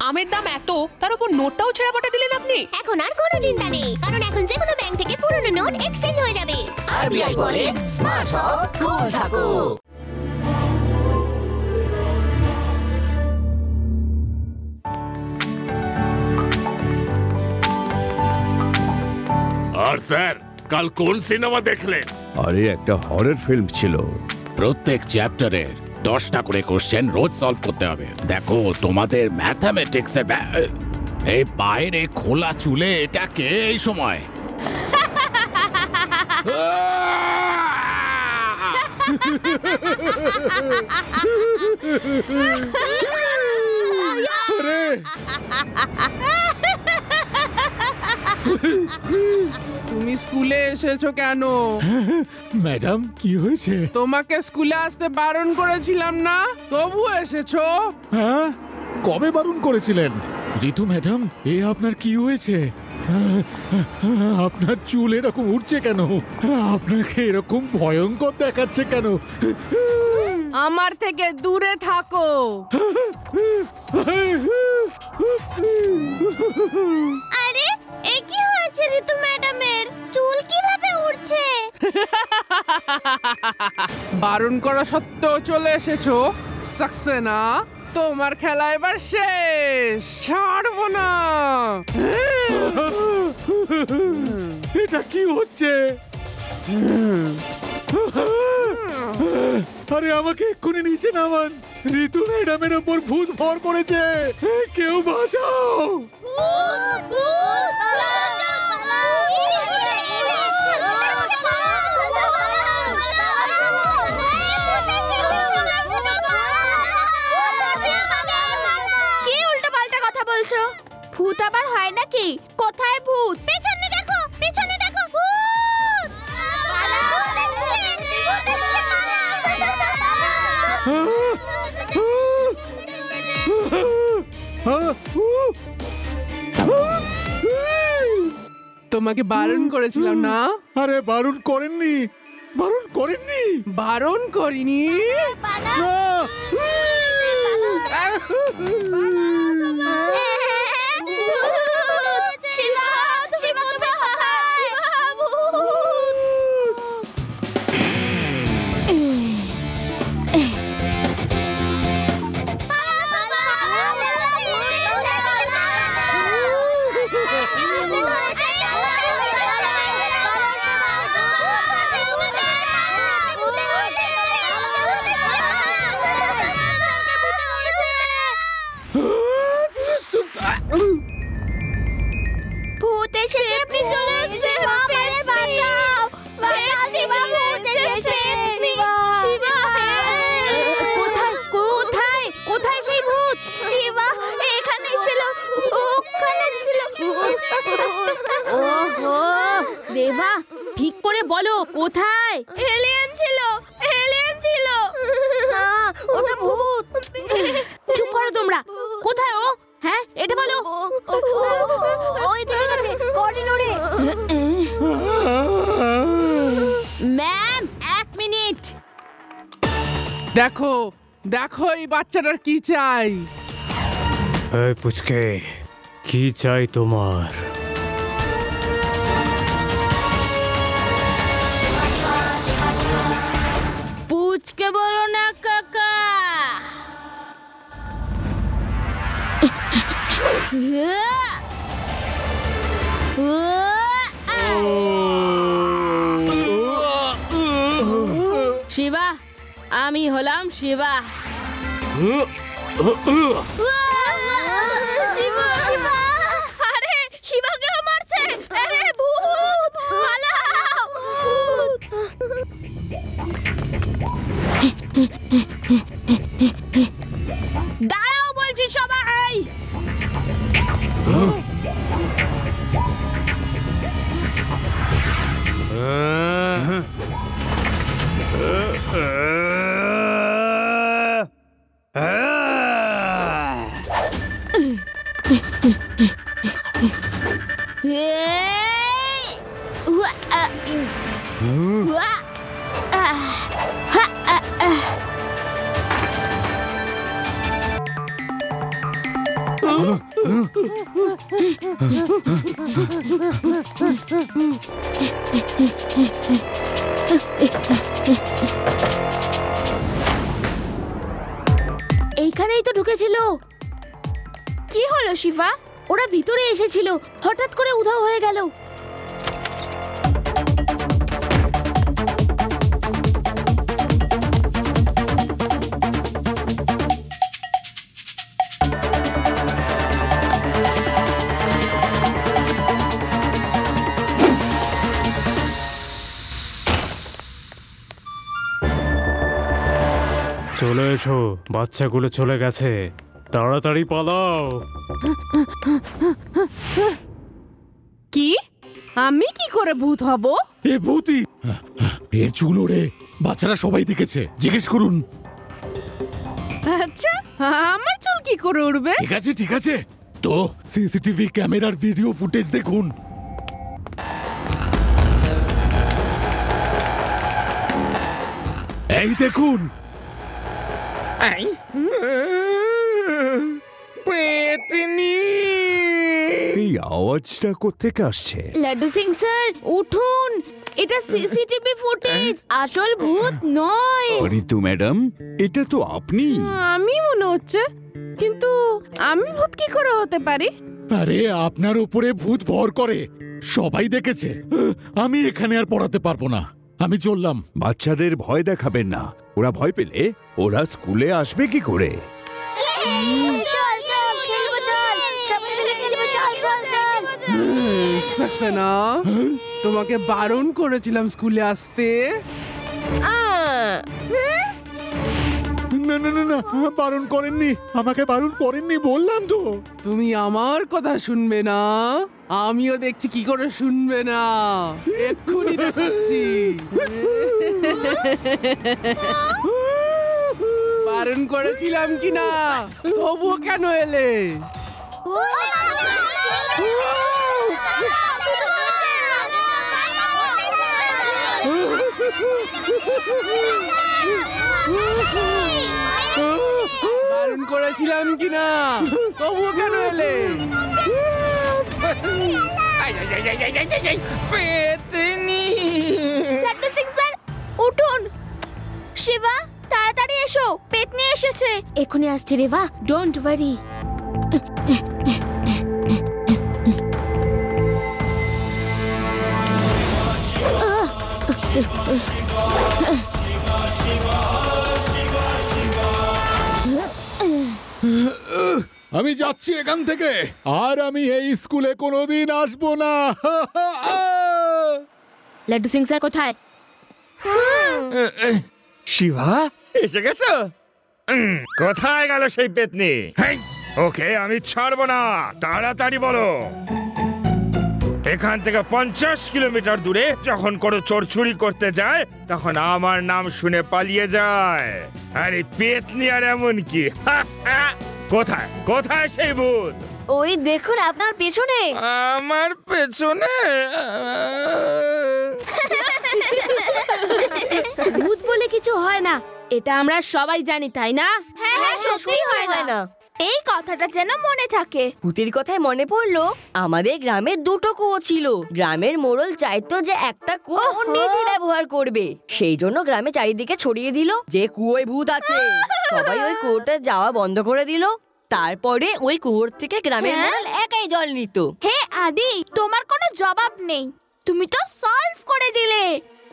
আমের দাম এত, তার উপর নোটটাও ছেড়ে পাঠিয়ে দিলেন আপনি। এখন আর কোনো চিন্তা নেই, কারণ এখন যে কোনো ব্যাংক থেকে পুরনো নোট এক্সচেঞ্জ হয়ে যাবে। আরবিআই বলে স্মার্ট হও, কুল থাকো। আর স্যার, কাল কোন সিনেমা দেখলেন? আরে একটা হরর ফিল্ম ছিল। প্রত্যেক চ্যাপ্টারের 10টা করে কোশ্চেন রোজ সলভ করতে হবে। দেখো তোমাদের ম্যাথামেটিক্স এর এই বাইরে খোলা চুলে এটা কে এই সময়? তুমি স্কুলে এসেছো কেন? ম্যাডাম কি হয়েছে? তোমাকে স্কুলে আসতে বারণ করেছিলাম না, তবু এসেছো? হ্যাঁ, কবে বারণ করেছিলেন? ঋতু ম্যাডাম, এ আপনার কি হয়েছে? আপনার চুল এরকম উঠছে কেন? আপনাকে এরকম ভয়ঙ্কর দেখাচ্ছে কেন? আমার থেকে দূরে থাকো। আরে এ কি হয়েছে ঋতু ম্যাডামের? চুল কিভাবে উঠছে? বারণ করা সত্ত্বেও চলে এসেছো। সাকসেনা, তোমার খেলা এবার শেষ, ছাড়বো না। এটা কি হচ্ছে? আরে আমাকে এক্ষুনি নিচে নামান। ঋতু ম্যাডামের ওপর ভূত ভর করেছে, কেউ বাঁচাও। কি উল্টোপাল্টা কথা বলছো? ভূত আবার হয় নাকি? কোথায় ভূত? পেছনে দেখো, পেছনে দেখো, ভূত! তোমাকে বারণ করেছিলাম না? আরে বারণ করেননি, বারণ করেননি। বারণ করিনি? না। শিবা, শিবা তুমি কোথায়? ভূত এসেছে, আপনি চলে এসেছে, আমাদের বাঁচাও, বাঁচাও শিবা, ভূত এসেছে। শিবা, কোথায় কোথায় কোথায় সেই ভূত? শিবা এখানেই ছিল, ওখানে ছিল। ওহো রেভা, ঠিক করে বলো কোথায়? এলিয়েন ছিল, এলিয়েন ছিল। না, ওটা ভূত। চুপ করো তোমরা। কোথায় ও? হ্যাঁ, এটা বলো। ওই দিকে গেছে করিডোরে। Ma'am, 1 minute. দেখো দেখো এই বাচ্চাটার কি চাই। এই পুচকে, কি চাই তোমার? পুচকে বলো না কাকা। শিবা, আমি হলাম শিবা। শিবা, শিবা, আরে শিবাকে মারছে। আরে ভূত, পালাও, ভূত। দাঁড়াও বলছি সবাই। এইখানেই তো ঢুকেছিল। কি হলো শিবা? ওরা ভিতরে এসেছিল, হঠাৎ করে উধাও হয়ে গেল। চলে এসো, বাচ্চাগুলো চলে গেছে, তাড়াতাড়ি পালাও। কি? আমি কি করে ভূত হব? এ ভূতি, এর চুল ওড়ে, বাচ্চারা সবাই দেখেছে, জিজ্ঞেস করুন। আচ্ছা, আমার চুল কি করে উড়বে? ঠিক আছে, তো সিসিটিভি ক্যামেরার ভিডিও ফুটেজ দেখুন। এই দেখুন, এই আওয়াজটা কোত্থেকে আসছে? লাড্ডু সিং স্যার উঠুন, এটা সিসিটিভি ফুটেজ, আসল ভূত নয়। ঋতু ম্যাডাম, এটা তো আপনি। আমি মনে হচ্ছে, কিন্তু আমি ভূত কি করে হতে পারি? আরে আপনার উপরে ভূত ভর করে, সবাই দেখেছে। আমি এখানে আর পড়াতে পারবো না, আমি চললাম। বাচ্চাদের ভয় দেখাবেন না, ওরা ভয় পেলে ওরা স্কুলে আসবে কি করে? চল চল খেলবো, চল সবাই মিলে খেলবো, চল চল চল। সাকসেনা, তোমাকে বারণ করেছিলাম স্কুলে আসতে। না না না না, বারণ করেননি, আমাকে বারণ করেননি, বললাম তো। তুমি আমার কথা শুনবে না, আমিও দেখছি কি করে শুনবে না, এক্ষুনি দেখাচ্ছি। বারণ করেছিলাম কিনা, তবুও কেন এলে? বারণ করেছিলাম কিনা, তবুও কেন এলে? লাড্ডু সিং স্যার উঠুন। শিবা তাড়াতাড়ি এসো, পেতনি এসেছে। এখনই আসছে রেবা, ডোন্ট ওয়ারি। আমি যাচ্ছি এখান থেকে, আর আমি এই স্কুলে কোনোদিন আসবো না। লাড্ডু সিং স্যার কোথায়? শিবা এসে গেছো? কোথায় গেল সেই পেতনি? ওকে আমি ছাড়বো না, তাড়াতাড়ি বলো। এখান থেকে 50 কিলোমিটার দূরে যখন কোনো চোর চুরি করতে যায়, তখন আমার নাম শুনে পালিয়ে যায়। আরে পেতনি আর এমন কি? কোথায় কোথায় সেই ভূত? ওই দেখুন আপনার পেছনে। আমার পেছনে? ভূত বলে কিছু হয় না, এটা আমরা সবাই জানি, তাই না? হ্যাঁ হ্যাঁ সত্যিই হয় না। এই কথাটা যেন মনে থাকে। ভূতের কথায় মনে পড়লো, আমাদের গ্রামে দুটো কুয়ো ছিল। গ্রামের মোড়ল চাইতো যে একটা কুয়ো ও নিজে ব্যবহার করবে, সেই জন্য গ্রামে চারিদিকে ছড়িয়ে দিল যে কুয়োয় ভূত আছে। সবাই ওই কুয়োটা যাওয়া বন্ধ করে দিল। তারপরে ওই কুয়োর থেকে গ্রামের মোড়ল একাই জল নিত। হে আদি, তোমার কোনো জবাব নেই, তুমি তো সলভ করে দিলে।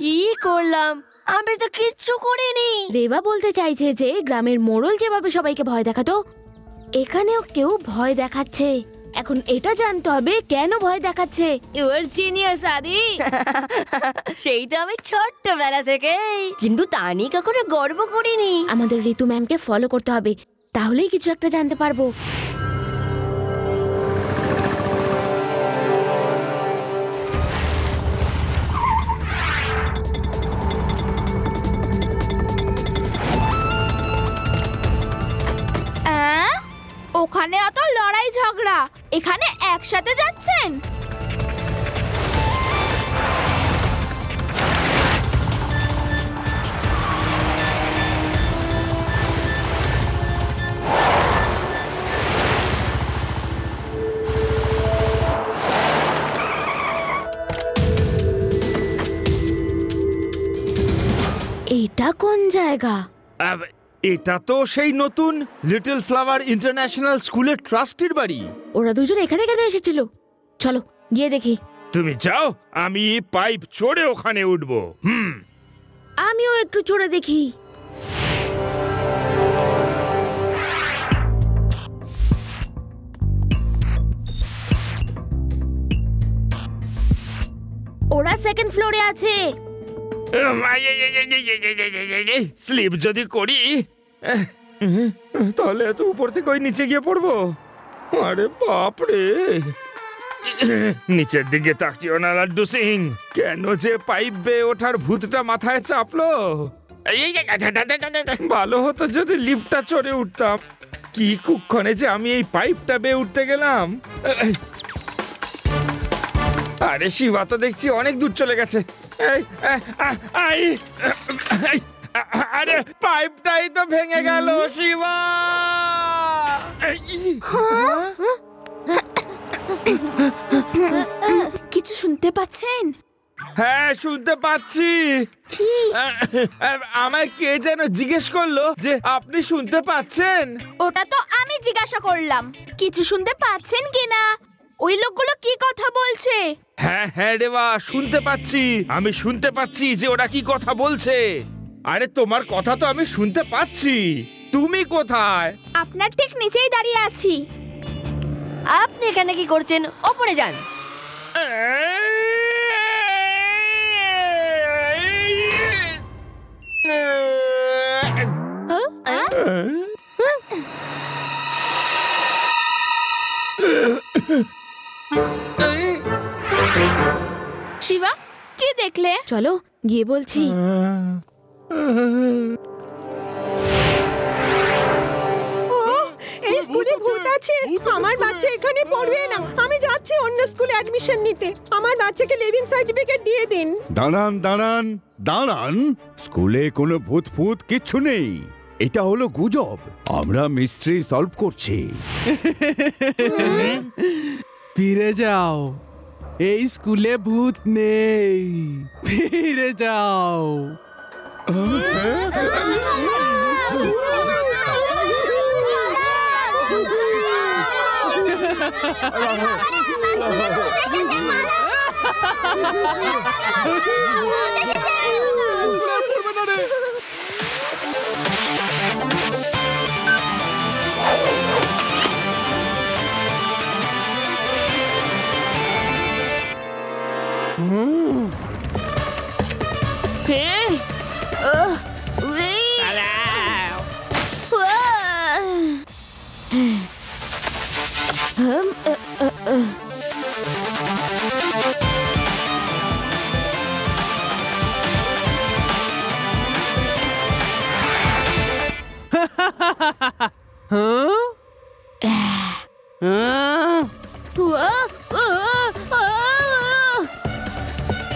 কি করলাম? আমি তো কিচ্ছু করিনি। রেবা বলতে চাইছে যে গ্রামের মোড়ল যেভাবে সবাইকে ভয় দেখাতো, এখানেও কেউ ভয় দেখাচ্ছে। এখন এটা জানতে হবে কেন ভয় দেখাচ্ছে। ইউ আর জিনিয়াস আদি। সেই তো আমি ছোট্টবেলা থেকেই, কিন্তু তা নিয়ে কখনো গর্ব করিনি। আমাদের ঋতু ম্যামকে ফলো করতে হবে, তাহলেই কিছু একটা জানতে পারবো। ওখানে এত লড়াই ঝগড়া, এখানে একসাথে যাচ্ছেন? এটা কোন জায়গা? এটা তো সেই নতুন লিটল ফ্লাওয়ার ইন্টারন্যাশনাল স্কুলের ট্রাস্টির বাড়ি। ওরা দুজন এখানে কেন এসেছিল? চলো গিয়ে দেখি। তুমি যাও, আমি পাইপ চড়ে ওখানে উঠবো। আমিও একটু চড়ে দেখি। ওরা সেকেন্ড ফ্লোরে আছে। স্লিপ যদি করি তাহলে এত উপর থেকে ওই নিচে গিয়ে পড়বো। আরে বাপরে, নিচের দিকে তাকিও না লাড্ডু সিং। কেন যে পাইপ বেয়ে ওঠার ভূতটা মাথায় চাপলো। ভালো হতো যদি লিফটটা চড়ে উঠতাম। কি কুক্ষণে যে আমি এই পাইপটা বেয়ে উঠতে গেলাম। আরে শিবা তো দেখছি অনেক দূর চলে গেছে। আরে পাইপটাই তো ভেঙে গেল শিবা। কিছু শুনতে পাচ্ছেন? হ্যাঁ শুনতে পাচ্ছি। আমায় কে যেন জিজ্ঞেস করলো যে আপনি শুনতে পাচ্ছেন। ওটা তো আমি জিজ্ঞাসা করলাম কিছু শুনতে পাচ্ছেন কিনা। ওই লোকগুলো কি কথা বলছে? হ্যাঁ হ্যাঁ রেবা, শুনতে পাচ্ছি। আমি শুনতে পাচ্ছি যে ওরা কি কথা বলছে। আরে তোমার কথা তো আমি শুনতে পাচ্ছি। তুমি কোথায়? আপনার ঠিক নিচেই দাঁড়িয়ে আছি। আপনি এখানে কি করছেন? ওপরে যান। শিবা, কি দেখলে? চলো গিয়ে বলছি। এই স্কুলে ভূত আছে। আমার বাচ্চা এখানে পড়বে না। আমি যাচ্ছি অন্য স্কুলে অ্যাডমিশন নিতে। আমার বাচ্চাকে লিভিং সার্টিফিকেট দিয়ে দিন। দাঁড়ান দাঁড়ান দাঁড়ান, স্কুলে কোনো ভূত ফুত কিচ্ছু নেই। এটা হলো গুজব। আমরা মিস্ট্রি সলভ করছি। ফিরে যাও, এই স্কুলে ভূত নেই। ফিরে যাও।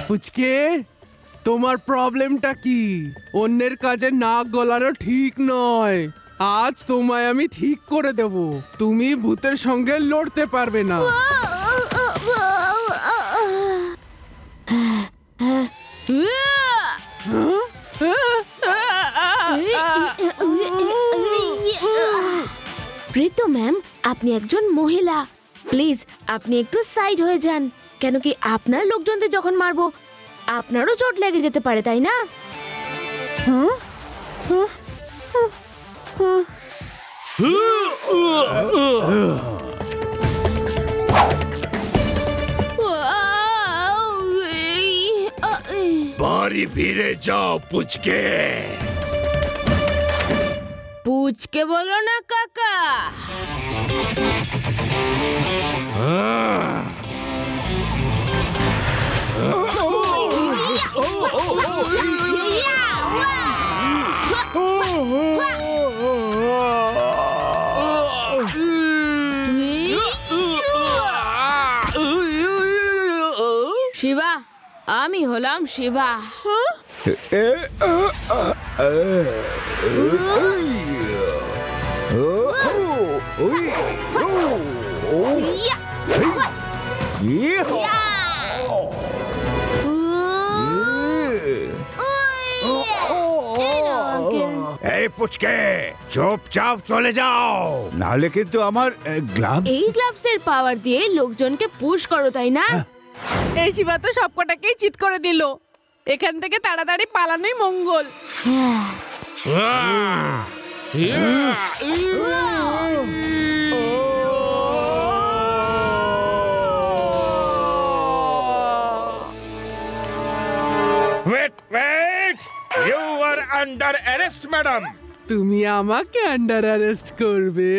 পুচকে, তোমার প্রবলেমটা কি? অন্যের কাজে নাক গলানো ঠিক নয়। আজ তোমায় আমি ঠিক করে দেব। তুমি ভূতের সঙ্গে লড়তে পারবে না। প্রীত ম্যাম, আপনি একজন মহিলা। প্লিজ আপনি একটু সাইড হয়ে যান। কেন কি আপনার লোকজনদের যখন মারবো আপনারও চোট লেগে যেতে পারে, তাই না? বাড়ি ফিরে যাও পুচকে। পুচকে বলো না কাকা। শিবা, আমি হলাম শিবা। পুচকে চুপচাপ চলে যাও, নাহলে কিন্তু আমার গ্লাভস। এই গ্লাভসের পাওয়ার দিয়ে লোকজনকে পুশ করো, তাই না? এই শিবা তো সবকটাকেই চিট করে দিল। এখান থেকে তাড়াতাড়ি পালানোই মঙ্গল। Wait, wait! You are under arrest, madam. তুমি আমাকে আন্ডার অ্যারেস্ট করবে?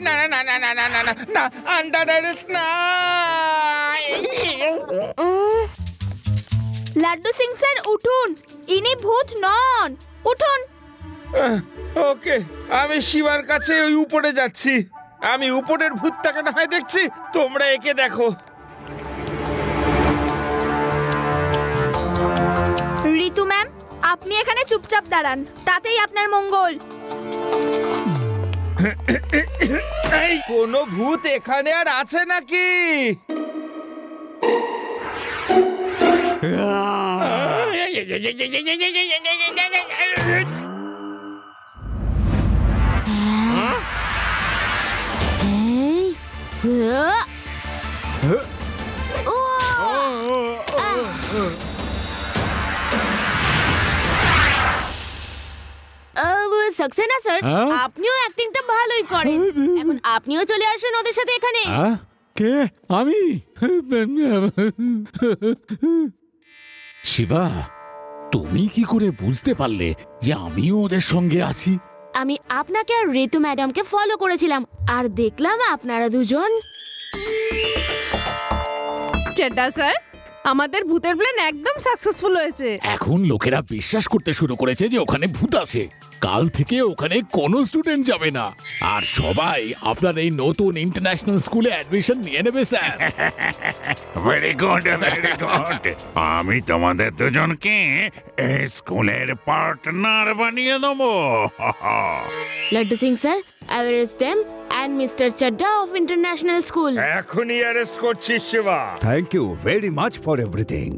না না না না না না না না না, আন্ডার অ্যারেস্ট না। লাড্ডু সিং স্যার উঠুন, ইনি ভূত নন, উঠুন। ওকে, আমি শিবার কাছে ওই উপরে যাচ্ছি। আমি উপরের ভূতটাকে না হয় দেখছি, তোমরা একে দেখো। ঋতু ম্যাম, আপনি এখানে চুপচাপ দাঁড়ান, তাতেই আপনার মঙ্গল। এই কোনো ভূত এখানে আর আছে নাকি? সাকসেনা স্যার, আপনিও অ্যাক্টিংটা ভালোই করেন। এখন আপনিও চলে আসুন ওদের সাথে এখানে। কে? আমি? শিবা, তুমি কি করে বুঝতে পারলে যে আমিও ওদের সঙ্গে আছি? আমি আপনাকে আর ঋতু ম্যাডামকে ফলো করেছিলাম, আর দেখলাম আপনারা দুজন। চেড্ডা স্যার, আমাদের ভূতের প্ল্যান একদম সাকসেসফুল হয়েছে। এখন লোকেরা বিশ্বাস করতে শুরু করেছে যে ওখানে ভূত আছে। কাল থেকে ওখানে কোনো স্টুডেন্ট যাবে না, আর সবাই আপনার এই নতুন ইন্টারন্যাশনাল স্কুলে অ্যাডমিশন নিয়ে নেবে sir. Very good, very good. আমি তোমাদের দুজনকে এই স্কুলের পার্টনার বানিয়ে দেবো। Laddu Singh sir, arrest them and Mr. Chadda of International School. এখনই অ্যারেস্ট করছি Shiva. Thank you very much for everything.